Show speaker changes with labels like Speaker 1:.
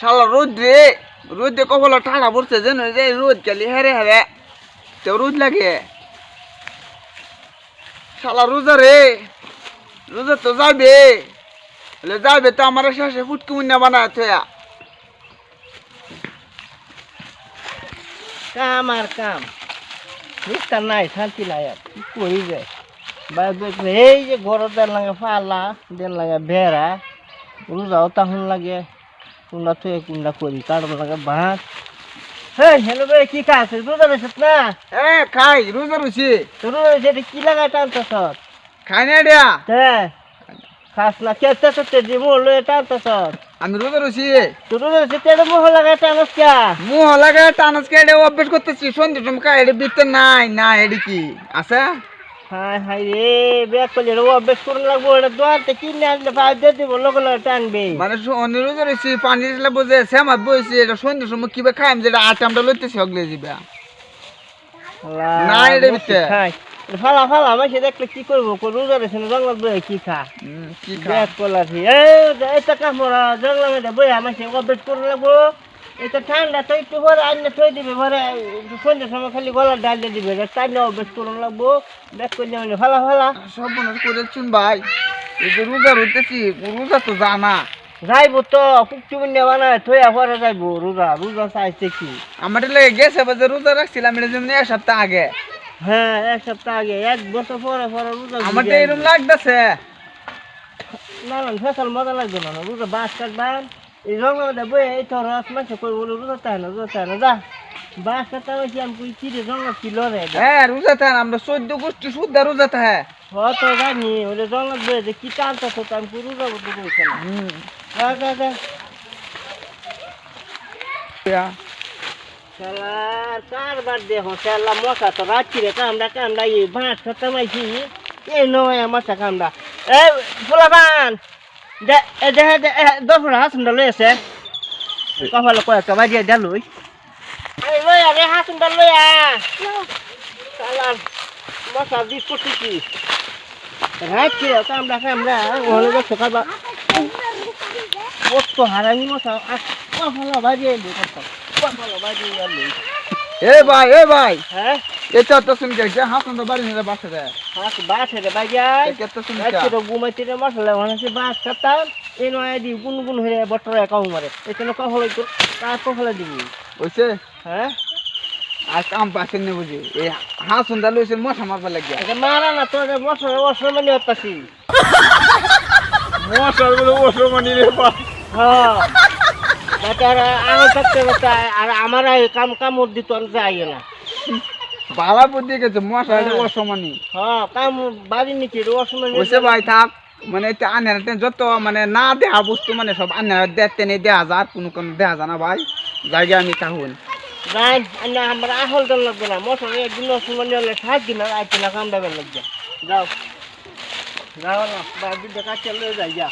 Speaker 1: শালা রোদ দে কপালে ঠাড়া পড়ছে যেন যে রোদ গেলি হেরে হেরে তো রোদ লাগে শালা রোজা তো যাবে তো আমার শেষে ফুটকি মুন্না বানায় থয়া
Speaker 2: কাম আর কাম নিস্তার নাই শান্তি নাই আর কি করি যায় এই যে ঘর দেন লাগে ফালা দেন লাগে বেড়া রোজাও তখন লাগে কুন্ডা থয়ে কুন্ডা করি কারণ লাগে ভাত হ্যাঁ হ্যালো ভাই কি খাস রোজা রয়েছে না
Speaker 1: খাই রোজা রুচি
Speaker 2: তো রোজা রয়েছে কি লাগাই টানতেছ
Speaker 1: খাই না দিয়া
Speaker 2: হ্যাঁ খাস না কেটে তো যে মোল টানতেছ
Speaker 1: আমি রোজা রুচি
Speaker 2: তো রোজা রয়েছে তেড়ে মোহ লাগাই টানস কে
Speaker 1: মুহ লাগে টানস কে এটা অভ্যাস করতেছি সন্ধ্যে সময় এটা বিতে নাই না এডি কি আছে
Speaker 2: হাই হাই রে ব্যাগ করলে অভ্যাস করুন লাগবো এটা দোয়ারতে কিনে আনলে ভাই দিয়ে দিব লোক টানবে
Speaker 1: মানে রোজা রুচি পানি দিলে বুঝে শ্যামাত বইছি এটা সন্ধ্যে সময় কিবা খাইম যেটা আটা আমরা লইতেছি হগলে যাবে না এটা বিতে
Speaker 2: ফালা ফালা আমি সে দেখলে কি করবো রোজা রয়েছে জঙ্গল বই কি খা
Speaker 1: কি
Speaker 2: ব্যাগ করলাছি এইটা কামড়া জঙ্গল মেয়েটা বই আমার সে অভ্যাস করুন লাগবো এটা ঠান্ডা তো একটু পরে আনলে থই দিবে পরে সন্ধ্যের সময় খালি গলা ডাল দিয়ে দিবে টাইম অভ্যাস করুন লাগবো ব্যাগ করলে মানে ফালা ফালা
Speaker 1: সব মনে করে চুন ভাই এই যে রোজা রইতেছি রোজা তো জানা
Speaker 2: যাইবো তো পুকটি বুনিয়া বানায় থইয়া পরে যাইবো রোজা চাইছে কি
Speaker 1: আমার লেগে গেছে বাজে রোজা রাখছিলাম এটা যেমন এক সপ্তাহ আগে
Speaker 2: হ্যাঁ এক সপ্তাহ আগে 1 বছর পরে পরে রোজা
Speaker 1: আমার তো এরকম লাগতেছে
Speaker 2: না না ফেসাল মজা লাগবে না রোজা বাস কাটবান এই জঙ্গলে বই এই তো রস মাসে কই বলে রোজা চায় না যা বাস কাটা হয়েছি আমি কই কি রে জঙ্গল কি লড়ে
Speaker 1: হ্যাঁ রোজা থাকেন আমরা 14 গোষ্ঠী শুদ্ধ রোজা থাকে
Speaker 2: তো জানি ওরে জঙ্গল বই যে কি টানতেছ তো আমি কই রোজা বলতে কইছে না যা শালার কারবার দেখো শালা মশা তো রাত্রিরে কামড়া এই ভাত খেতে মাইছি এই নয় মশা কামড়া এই ফুলাবান দশ হাসুনটা লই আছে কপালে কয়েকটা বাজিয়ে দে লই লই আরে হাসুনটা লই শালার মশা বিষ করতেছি রাত্রিরে কামড়া ওহলে দেখছো কারবার কত হারামি মশা কপালে বাজিয়ে দে কপালে বাজিয়ে লই
Speaker 1: এ ভাই
Speaker 2: হ্যাঁ
Speaker 1: এটা তো শুন কে হাসন তো বাড়ি নিয়ে বাসে রে
Speaker 2: হাস বাসে রে বাজাই
Speaker 1: এটা তো শুন
Speaker 2: আজকে তো ঘুমাইতে রে মশলা বানাইছে বাস কাটার এই নয় দি গুনগুন হয়ে বটরে কাউ মারে এখানে কহলে তো তার কহলে দিবি
Speaker 1: হইছে
Speaker 2: হ্যাঁ
Speaker 1: আর কাম পাছেন না বুঝি এই হাসন দা লইছে মশা মারবা লাগিয়া
Speaker 2: এটা মারা না তো মশলা ওসর মানে হতাছি
Speaker 1: মশা বলে ওসর মানি রে বা
Speaker 2: হ্যাঁ বেটারা আমার থাকতে বেটা আর আমার কামড় দিত যাই না
Speaker 1: বালা বুদ্ধি গেছে মশা ওসর মানি
Speaker 2: হ্যাঁ কাম বাড়ি নিচে ওসর মানে
Speaker 1: হইছে ভাই থাক মানে এটা আনার যত মানে না দেহা বস্তু মানে সব আনার দেখতে নেই দেহা যা কোনো দেহা জানা ভাই জায়গা আমি তাহুন
Speaker 2: যাই আমরা আহল দল লাগবে না মশলা একদিন ওসর মানে হলে 7 দিন আর আইতে না কাম দেবে লাগবে যাও না বাড়ি দেখা চলে যাই যা